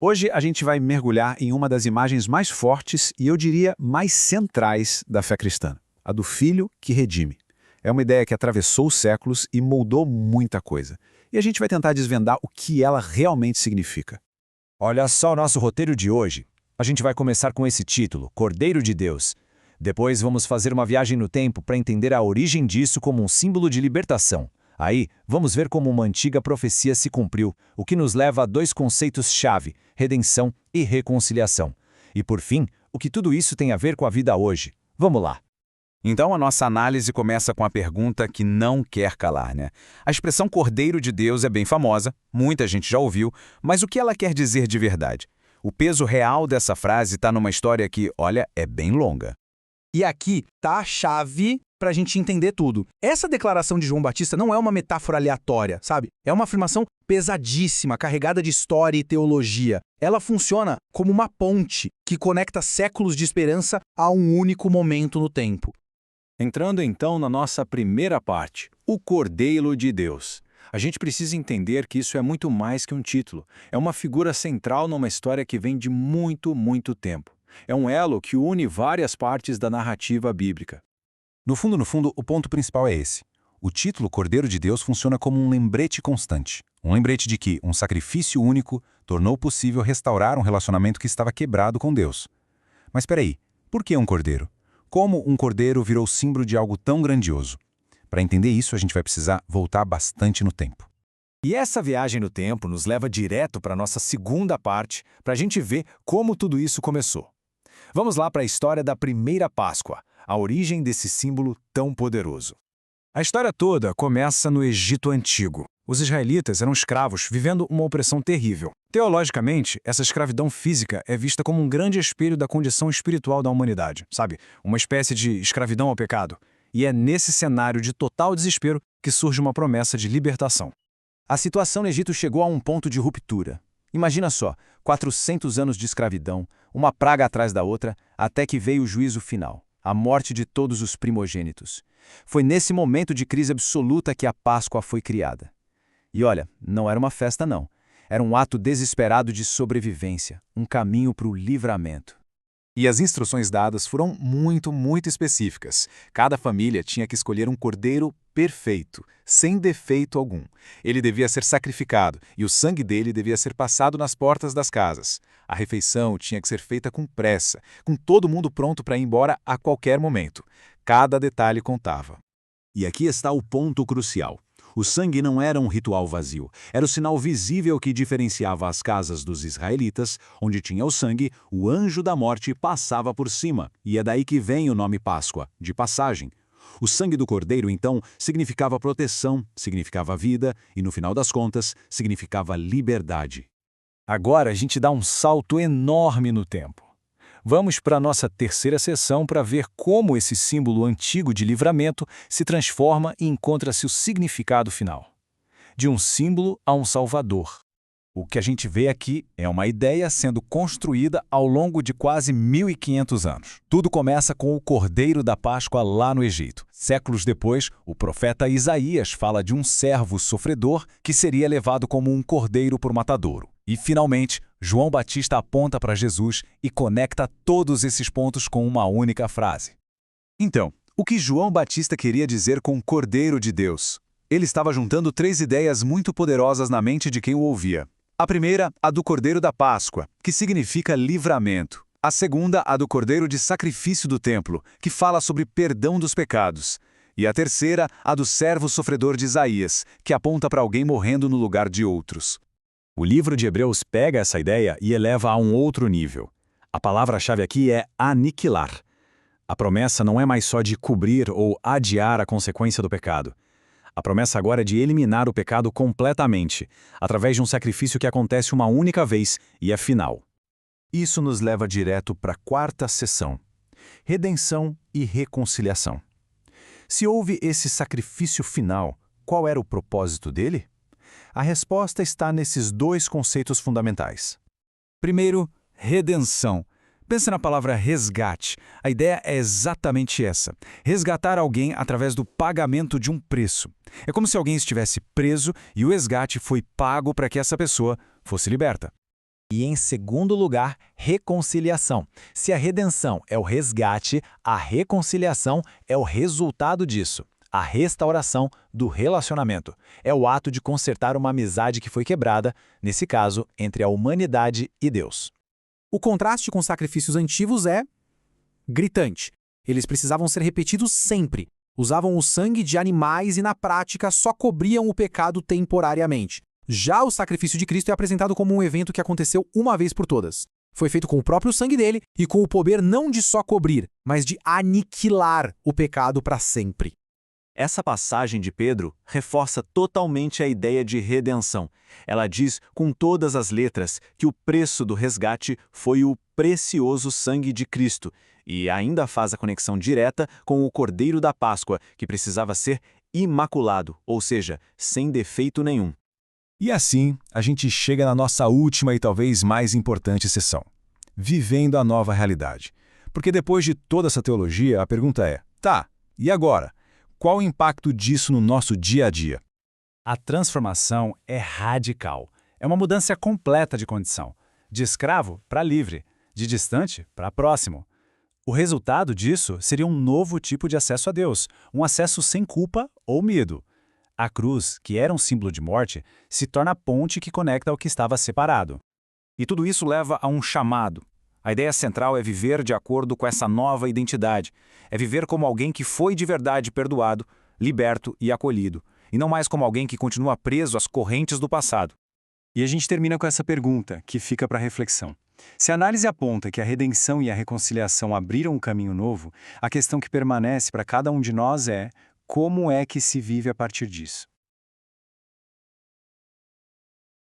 Hoje a gente vai mergulhar em uma das imagens mais fortes e eu diria mais centrais da fé cristã, a do Filho que redime. É uma ideia que atravessou os séculos e moldou muita coisa. E a gente vai tentar desvendar o que ela realmente significa. Olha só o nosso roteiro de hoje. A gente vai começar com esse título, Cordeiro de Deus. Depois vamos fazer uma viagem no tempo para entender a origem disso como um símbolo de libertação. Aí, vamos ver como uma antiga profecia se cumpriu, o que nos leva a dois conceitos-chave, redenção e reconciliação. E por fim, o que tudo isso tem a ver com a vida hoje. Vamos lá! Então a nossa análise começa com a pergunta que não quer calar, né? A expressão Cordeiro de Deus é bem famosa, muita gente já ouviu, mas o que ela quer dizer de verdade? O peso real dessa frase está numa história que, olha, é bem longa. E aqui tá a chave para a gente entender tudo. Essa declaração de João Batista não é uma metáfora aleatória, sabe? É uma afirmação pesadíssima, carregada de história e teologia. Ela funciona como uma ponte que conecta séculos de esperança a um único momento no tempo. Entrando então na nossa primeira parte, o Cordeiro de Deus. A gente precisa entender que isso é muito mais que um título. É uma figura central numa história que vem de muito, muito tempo. É um elo que une várias partes da narrativa bíblica. No fundo, o ponto principal é esse. O título Cordeiro de Deus funciona como um lembrete constante. Um lembrete de que um sacrifício único tornou possível restaurar um relacionamento que estava quebrado com Deus. Mas espera aí, por que um cordeiro? Como um cordeiro virou símbolo de algo tão grandioso? Para entender isso, a gente vai precisar voltar bastante no tempo. E essa viagem no tempo nos leva direto para a nossa segunda parte, para a gente ver como tudo isso começou. Vamos lá para a história da primeira Páscoa, a origem desse símbolo tão poderoso. A história toda começa no Egito Antigo. Os israelitas eram escravos, vivendo uma opressão terrível. Teologicamente, essa escravidão física é vista como um grande espelho da condição espiritual da humanidade, sabe? Uma espécie de escravidão ao pecado. E é nesse cenário de total desespero que surge uma promessa de libertação. A situação no Egito chegou a um ponto de ruptura. Imagina só, 400 anos de escravidão, uma praga atrás da outra, até que veio o juízo final, a morte de todos os primogênitos. Foi nesse momento de crise absoluta que a Páscoa foi criada. E olha, não era uma festa não. Era um ato desesperado de sobrevivência, um caminho para o livramento. E as instruções dadas foram muito específicas. Cada família tinha que escolher um cordeiro perfeito, sem defeito algum. Ele devia ser sacrificado e o sangue dele devia ser passado nas portas das casas. A refeição tinha que ser feita com pressa, com todo mundo pronto para ir embora a qualquer momento. Cada detalhe contava. E aqui está o ponto crucial. O sangue não era um ritual vazio, era o sinal visível que diferenciava as casas dos israelitas, onde tinha o sangue, o anjo da morte passava por cima, e é daí que vem o nome Páscoa, de passagem. O sangue do cordeiro, então, significava proteção, significava vida e, no final das contas, significava liberdade. Agora a gente dá um salto enorme no tempo. Vamos para a nossa terceira sessão para ver como esse símbolo antigo de livramento se transforma e encontra-se o significado final. De um símbolo a um salvador. O que a gente vê aqui é uma ideia sendo construída ao longo de quase 1500 anos. Tudo começa com o Cordeiro da Páscoa lá no Egito. Séculos depois, o profeta Isaías fala de um servo sofredor que seria levado como um cordeiro por matadouro. E, finalmente, João Batista aponta para Jesus e conecta todos esses pontos com uma única frase. Então, o que João Batista queria dizer com Cordeiro de Deus? Ele estava juntando três ideias muito poderosas na mente de quem o ouvia. A primeira, a do Cordeiro da Páscoa, que significa livramento. A segunda, a do Cordeiro de Sacrifício do Templo, que fala sobre perdão dos pecados. E a terceira, a do servo sofredor de Isaías, que aponta para alguém morrendo no lugar de outros. O livro de Hebreus pega essa ideia e eleva a um outro nível. A palavra-chave aqui é aniquilar. A promessa não é mais só de cobrir ou adiar a consequência do pecado. A promessa agora é de eliminar o pecado completamente, através de um sacrifício que acontece uma única vez e é final. Isso nos leva direto para a quarta sessão: redenção e reconciliação. Se houve esse sacrifício final, qual era o propósito dele? A resposta está nesses dois conceitos fundamentais. Primeiro, redenção. Pense na palavra resgate. A ideia é exatamente essa: resgatar alguém através do pagamento de um preço. É como se alguém estivesse preso e o resgate foi pago para que essa pessoa fosse liberta. E, em segundo lugar, reconciliação. Se a redenção é o resgate, a reconciliação é o resultado disso. A restauração do relacionamento. É o ato de consertar uma amizade que foi quebrada, nesse caso, entre a humanidade e Deus. O contraste com os sacrifícios antigos é gritante. Eles precisavam ser repetidos sempre. Usavam o sangue de animais e, na prática, só cobriam o pecado temporariamente. Já o sacrifício de Cristo é apresentado como um evento que aconteceu uma vez por todas. Foi feito com o próprio sangue dele e com o poder não de só cobrir, mas de aniquilar o pecado para sempre. Essa passagem de Pedro reforça totalmente a ideia de redenção. Ela diz com todas as letras que o preço do resgate foi o precioso sangue de Cristo e ainda faz a conexão direta com o Cordeiro da Páscoa, que precisava ser imaculado, ou seja, sem defeito nenhum. E assim, a gente chega na nossa última e talvez mais importante sessão. Vivendo a nova realidade. Porque depois de toda essa teologia, a pergunta é, tá, e agora? Qual o impacto disso no nosso dia a dia? A transformação é radical. É uma mudança completa de condição. De escravo para livre, de distante para próximo. O resultado disso seria um novo tipo de acesso a Deus, um acesso sem culpa ou medo. A cruz, que era um símbolo de morte, se torna a ponte que conecta ao que estava separado. E tudo isso leva a um chamado. A ideia central é viver de acordo com essa nova identidade. É viver como alguém que foi de verdade perdoado, liberto e acolhido, e não mais como alguém que continua preso às correntes do passado. E a gente termina com essa pergunta, que fica para reflexão. Se a análise aponta que a redenção e a reconciliação abriram um caminho novo, a questão que permanece para cada um de nós é como é que se vive a partir disso.